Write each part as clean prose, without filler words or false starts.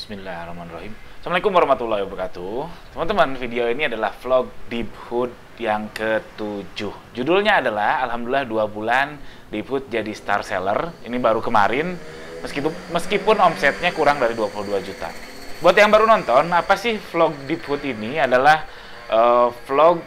Bismillahirrahmanirrahim. Assalamualaikum warahmatullahi wabarakatuh. Teman-teman, video ini adalah vlog Deephood yang ke-7. Judulnya adalah Alhamdulillah 2 bulan Deephood jadi star seller. Ini baru kemarin, meskipun omsetnya kurang dari 22 juta. Buat yang baru nonton, apa sih vlog Deephood ini? Adalah vlog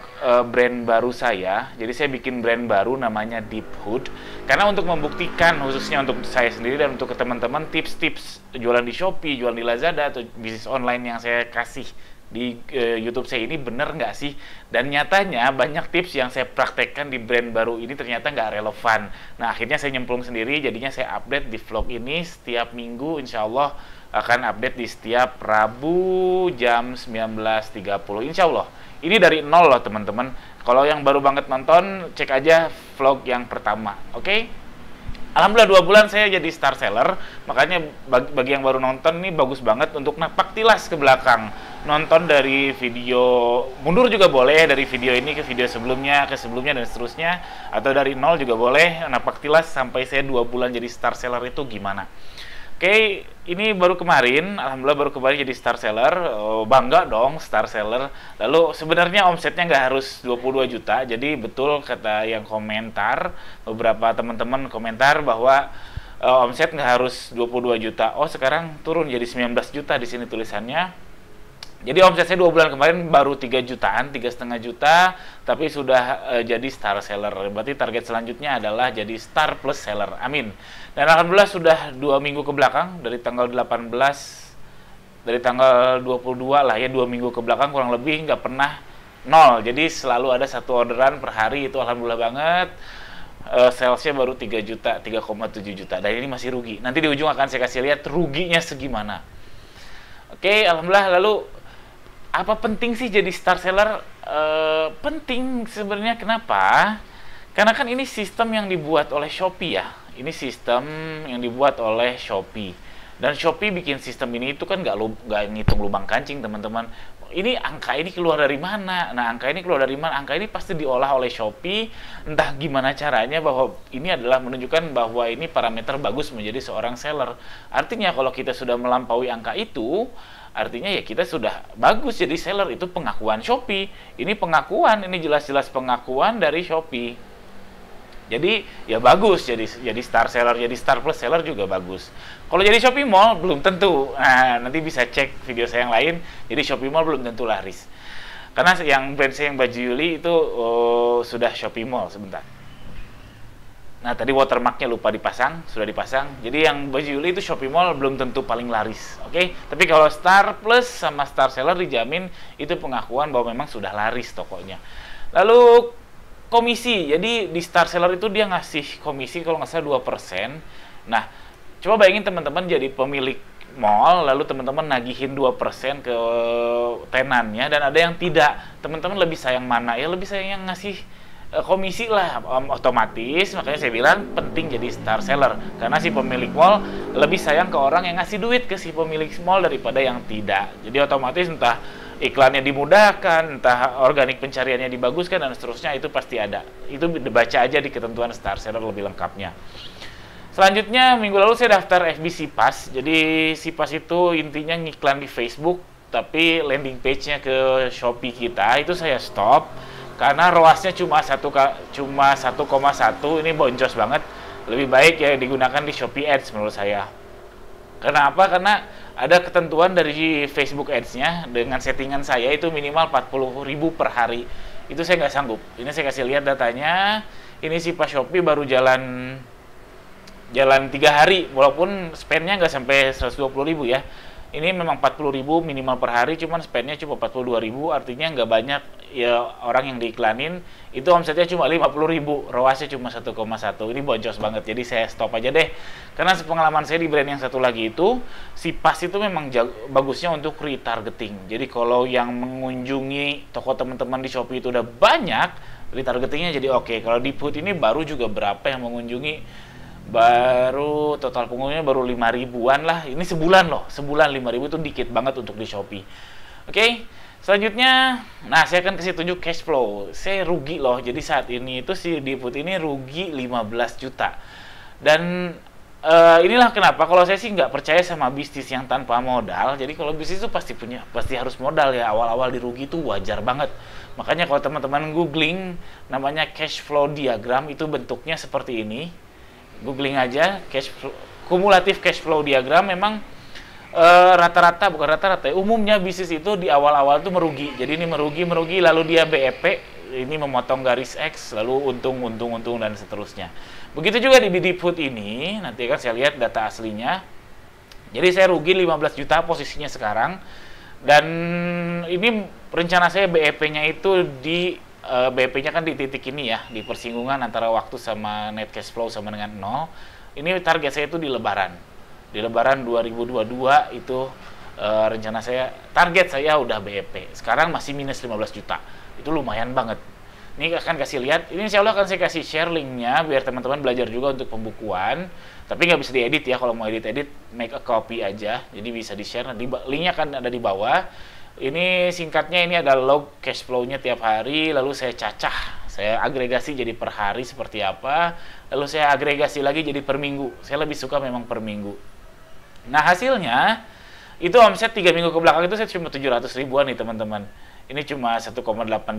brand baru saya. Jadi saya bikin brand baru namanya Deephood. Karena untuk membuktikan, khususnya untuk saya sendiri dan untuk teman-teman, tips-tips jualan di Shopee, jualan di Lazada, atau bisnis online yang saya kasih di YouTube saya ini bener nggak sih? Dan nyatanya banyak tips yang saya praktekkan di brand baru ini ternyata nggak relevan. Nah, akhirnya saya nyemplung sendiri, jadinya saya update di vlog ini setiap minggu. Insya Allah akan update di setiap Rabu jam 19.30. Insya Allah. Ini dari nol loh teman-teman. Kalau yang baru banget nonton, cek aja vlog yang pertama. Oke? Alhamdulillah 2 bulan saya jadi star seller. Makanya bagi yang baru nonton ini bagus banget untuk napak tilas ke belakang. Nonton dari video, mundur juga boleh, dari video ini ke video sebelumnya, ke sebelumnya dan seterusnya. Atau dari nol juga boleh, napak tilas sampai saya 2 bulan jadi star seller itu gimana. Oke, ini baru kemarin, alhamdulillah baru kemarin jadi star seller, bangga dong star seller. Lalu sebenarnya omsetnya nggak harus 22 juta, jadi betul kata yang komentar, beberapa teman-teman komentar bahwa omset nggak harus 22 juta. Oh, sekarang turun jadi 19 juta di sini tulisannya. Jadi omset saya 2 bulan kemarin baru 3 jutaan, 3,5 juta, tapi sudah jadi star seller. Berarti target selanjutnya adalah jadi star plus seller. Amin. Dan alhamdulillah sudah 2 minggu ke belakang, dari tanggal 18, dari tanggal 22 lah ya, 2 minggu ke belakang kurang lebih nggak pernah nol. Jadi selalu ada 1 orderan per hari, itu alhamdulillah banget. Salesnya baru 3 juta, 3,7 juta. Dan ini masih rugi. Nanti di ujung akan saya kasih lihat ruginya segimana. Oke, alhamdulillah. Lalu apa penting sih jadi star seller? Penting sebenarnya. Kenapa? Karena kan ini sistem yang dibuat oleh Shopee ya. Ini sistem yang dibuat oleh Shopee. Dan Shopee bikin sistem ini itu kan nggak ngitung lubang kancing teman-teman. Ini angka ini keluar dari mana? Nah, angka ini keluar dari mana? Angka ini pasti diolah oleh Shopee. Entah gimana caranya bahwa ini adalah menunjukkan bahwa ini parameter bagus menjadi seorang seller. Artinya kalau kita sudah melampaui angka itu, artinya ya kita sudah bagus jadi seller. Itu pengakuan Shopee. Ini pengakuan, ini jelas-jelas pengakuan dari Shopee. Jadi ya bagus jadi star seller, jadi star plus seller juga bagus. Kalau jadi Shopee Mall belum tentu. Nah, nanti bisa cek video saya yang lain. Jadi Shopee Mall belum tentu laris. Karena yang brand saya yang baju Yuli itu sudah Shopee Mall sebentar. Nah, tadi watermarknya lupa dipasang, sudah dipasang. Jadi yang baju Yuli itu Shopee Mall belum tentu paling laris, oke? Tapi kalau Star Plus sama Star Seller dijamin itu pengakuan bahwa memang sudah laris tokonya. Lalu komisi, jadi di Star Seller itu dia ngasih komisi kalau nggak salah 2%. Nah, coba bayangin teman-teman jadi pemilik mall, lalu teman-teman nagihin 2% ke tenannya, dan ada yang tidak. Teman-teman lebih sayang mana? Ya lebih sayang yang ngasih komisi lah, otomatis. Makanya saya bilang penting jadi star seller, karena si pemilik mall lebih sayang ke orang yang ngasih duit ke si pemilik mall daripada yang tidak. Jadi otomatis entah iklannya dimudahkan, entah organik pencariannya dibaguskan, dan seterusnya itu pasti ada. Itu baca aja di ketentuan star seller lebih lengkapnya. Selanjutnya, minggu lalu saya daftar FB Sipas. Jadi Sipas itu intinya ngiklan di Facebook, tapi landing page-nya ke Shopee kita itu saya stop karena ROAS-nya cuma 1,1. Ini boncos banget. Lebih baik ya digunakan di Shopee Ads menurut saya. Kenapa? Karena ada ketentuan dari Facebook Ads-nya, dengan settingan saya itu minimal 40.000 per hari. Itu saya nggak sanggup. Ini saya kasih lihat datanya. Ini si Pak Shopee baru jalan 3 hari, walaupun spend-nya nggak sampai 120.000 ya. Ini memang 40.000 minimal per hari, cuman spend-nya cuma 42.000, artinya nggak banyak ya orang yang diiklanin. Itu omsetnya cuma 50.000, ROAS-nya cuma 1,1. Ini boncos banget, jadi saya stop aja deh. Karena sepengalaman saya di brand yang satu lagi itu, si Pas itu memang bagusnya untuk retargeting. Jadi kalau yang mengunjungi toko teman-teman di Shopee itu udah banyak, retargetingnya jadi oke. Kalau di Deephood ini baru juga berapa yang mengunjungi, baru total pengunjungnya baru 5.000-an lah. Ini sebulan loh, sebulan 5.000 itu dikit banget untuk di Shopee. Oke, selanjutnya, nah saya akan kasih tunjuk cash flow. Saya rugi loh, jadi saat ini itu si Deephood ini rugi 15 juta. Dan inilah kenapa kalau saya sih nggak percaya sama bisnis yang tanpa modal. Jadi kalau bisnis itu pasti harus modal ya. Awal-awal dirugi itu wajar banget. Makanya kalau teman-teman googling namanya cash flow diagram, itu bentuknya seperti ini. Googling aja kumulatif cash flow diagram. Memang rata-rata, bukan rata-rata ya, umumnya bisnis itu di awal-awal tuh merugi. Jadi ini merugi lalu dia BEP, ini memotong garis X, lalu untung dan seterusnya. Begitu juga di Deepwood ini, nanti kan saya lihat data aslinya. Jadi saya rugi 15 juta posisinya sekarang. Dan ini rencana saya BEP-nya itu di BEP-nya kan di titik ini ya, di persinggungan antara waktu sama net cash flow sama dengan 0. Ini target saya itu di Lebaran. Di Lebaran 2022 itu rencana saya, target saya udah BEP. Sekarang masih minus 15 juta. Itu lumayan banget. Ini akan kasih lihat, ini insya Allah akan saya kasih share linknya biar teman-teman belajar juga untuk pembukuan. Tapi nggak bisa diedit ya, kalau mau edit make a copy aja. Jadi bisa di-share, linknya akan ada di bawah. Ini singkatnya, ini ada log cash flow-nya tiap hari, lalu saya cacah. Saya agregasi jadi per hari seperti apa, lalu saya agregasi lagi jadi per minggu. Saya lebih suka memang per minggu. Nah hasilnya, itu omset 3 minggu ke belakang itu saya cuma 700 ribuan nih teman-teman. Ini cuma 1,8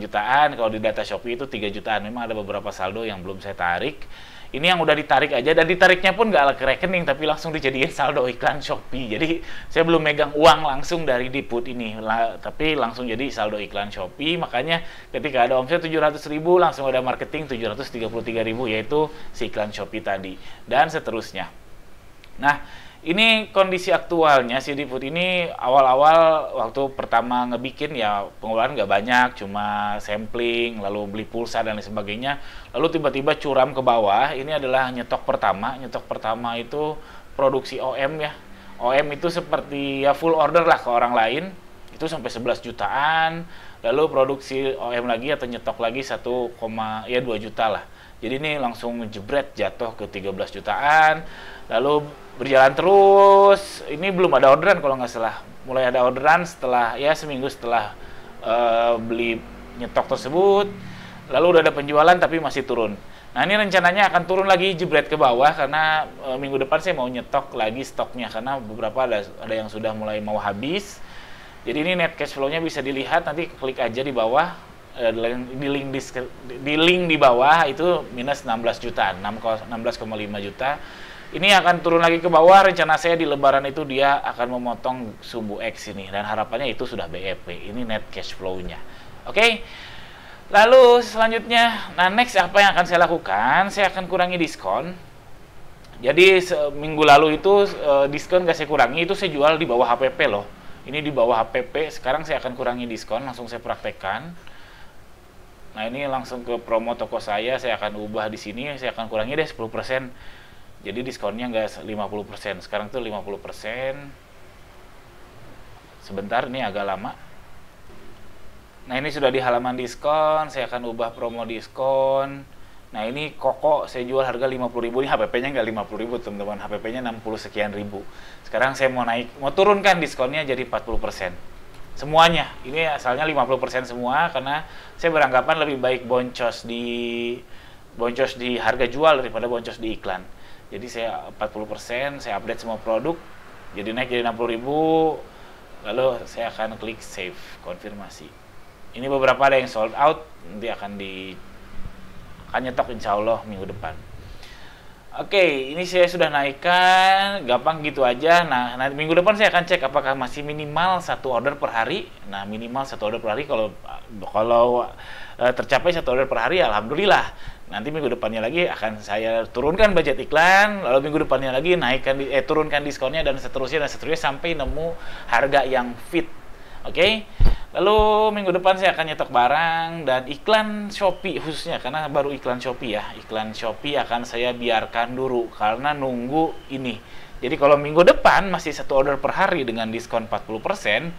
jutaan, kalau di data Shopee itu 3 jutaan. Memang ada beberapa saldo yang belum saya tarik. Ini yang udah ditarik aja, dan ditariknya pun nggak ke rekening, tapi langsung dijadiin saldo iklan Shopee. Jadi saya belum megang uang langsung dari Deepwood ini, tapi langsung jadi saldo iklan Shopee. Makanya ketika ada omset 700 ribu, langsung ada marketing 733 ribu, yaitu si iklan Shopee tadi. Dan seterusnya. Nah, ini kondisi aktualnya si Deepwood ini awal-awal waktu pertama ngebikin ya pengeluaran nggak banyak, cuma sampling, lalu beli pulsa dan lain sebagainya. Lalu tiba-tiba curam ke bawah. Ini adalah nyetok pertama. Nyetok pertama itu produksi OM ya. OM itu seperti ya full order lah ke orang lain. Itu sampai 11 jutaan. Lalu produksi OM lagi atau nyetok lagi 2 juta lah. Jadi ini langsung jebret jatuh ke 13 jutaan. Lalu berjalan terus, ini belum ada orderan kalau nggak salah. Mulai ada orderan setelah ya seminggu setelah beli nyetok tersebut. Lalu udah ada penjualan tapi masih turun. Nah ini rencananya akan turun lagi jebret ke bawah karena minggu depan saya mau nyetok lagi stoknya karena beberapa ada yang sudah mulai mau habis. Jadi ini net cash flow-nya bisa dilihat, nanti klik aja di bawah. Di link di bawah itu minus 16 jutaan, 16,5 juta. Ini akan turun lagi ke bawah. Rencana saya di Lebaran itu dia akan memotong sumbu X ini, dan harapannya itu sudah BEP. Ini net cash flow-nya. Oke. Lalu selanjutnya, nah next apa yang akan saya lakukan? Saya akan kurangi diskon. Jadi minggu lalu itu diskon gak saya kurangi, itu saya jual di bawah HPP loh. Ini di bawah HPP. Sekarang saya akan kurangi diskon, langsung saya praktekkan. Nah ini langsung ke promo toko saya akan ubah di sini, saya akan kurangi deh 10%. Jadi diskonnya nggak 50%, sekarang tuh 50%. Sebentar, ini agak lama. Nah ini sudah di halaman diskon, saya akan ubah promo diskon. Nah ini Koko saya jual harga 50.000, ini HPP-nya nggak 50.000 teman-teman, HPP-nya 60 sekian ribu. Sekarang saya mau turunkan diskonnya jadi 40%. Semuanya, ini asalnya 50% semua karena saya beranggapan lebih baik boncos di harga jual daripada boncos di iklan. Jadi saya 40%, saya update semua produk, jadi naik jadi 60.000, lalu saya akan klik save, konfirmasi. Ini beberapa ada yang sold out, nanti akan nyetok insya Allah minggu depan. Oke, ini saya sudah naikkan, gampang gitu aja. Nah, minggu depan saya akan cek apakah masih minimal 1 order per hari. Nah, minimal 1 order per hari, kalau tercapai 1 order per hari, alhamdulillah. Nanti minggu depannya lagi akan saya turunkan budget iklan, lalu minggu depannya lagi turunkan diskonnya dan seterusnya sampai nemu harga yang fit. Oke. Lalu minggu depan saya akan nyetok barang dan iklan Shopee khususnya, karena baru iklan Shopee ya. Iklan Shopee akan saya biarkan dulu karena nunggu ini. Jadi kalau minggu depan masih 1 order per hari dengan diskon 40%,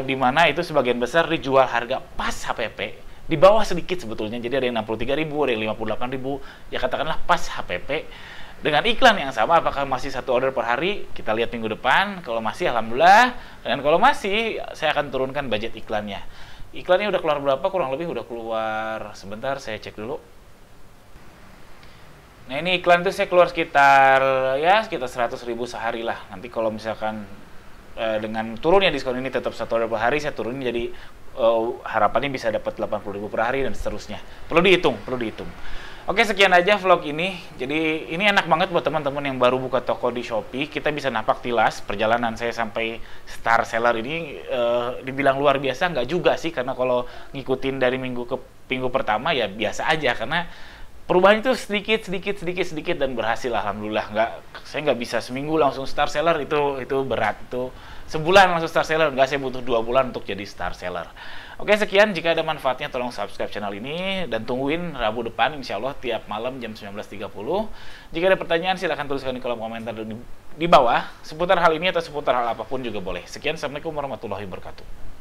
di mana itu sebagian besar dijual harga pas HPP. Di bawah sedikit sebetulnya, jadi ada yang 63.000, ada yang 58.000, ya katakanlah pas HPP. Dengan iklan yang sama, apakah masih 1 order per hari? Kita lihat minggu depan. Kalau masih, alhamdulillah. Dan kalau masih, saya akan turunkan budget iklannya. Iklannya udah keluar berapa? Kurang lebih udah keluar. Sebentar, saya cek dulu. Nah ini iklan itu saya keluar sekitar 100.000 sehari lah. Nanti kalau misalkan dengan turunnya diskon ini tetap 1 order per hari, saya turunin jadi harapannya bisa dapat 80.000 per hari dan seterusnya. Perlu dihitung. Oke, sekian aja vlog ini. Jadi ini enak banget buat teman-teman yang baru buka toko di Shopee. Kita bisa napak tilas perjalanan saya sampai star seller ini. Dibilang luar biasa nggak juga sih, karena kalau ngikutin dari minggu ke minggu pertama ya biasa aja, karena perubahan itu sedikit dan berhasil alhamdulillah. Saya nggak bisa seminggu langsung star seller, itu berat. Itu sebulan langsung star seller, nggak, saya butuh 2 bulan untuk jadi star seller. Oke, sekian. Jika ada manfaatnya tolong subscribe channel ini dan tungguin Rabu depan insya Allah tiap malam jam 19.30. Jika ada pertanyaan silahkan tuliskan di kolom komentar di bawah seputar hal ini atau seputar hal apapun juga boleh. Sekian, assalamualaikum warahmatullahi wabarakatuh.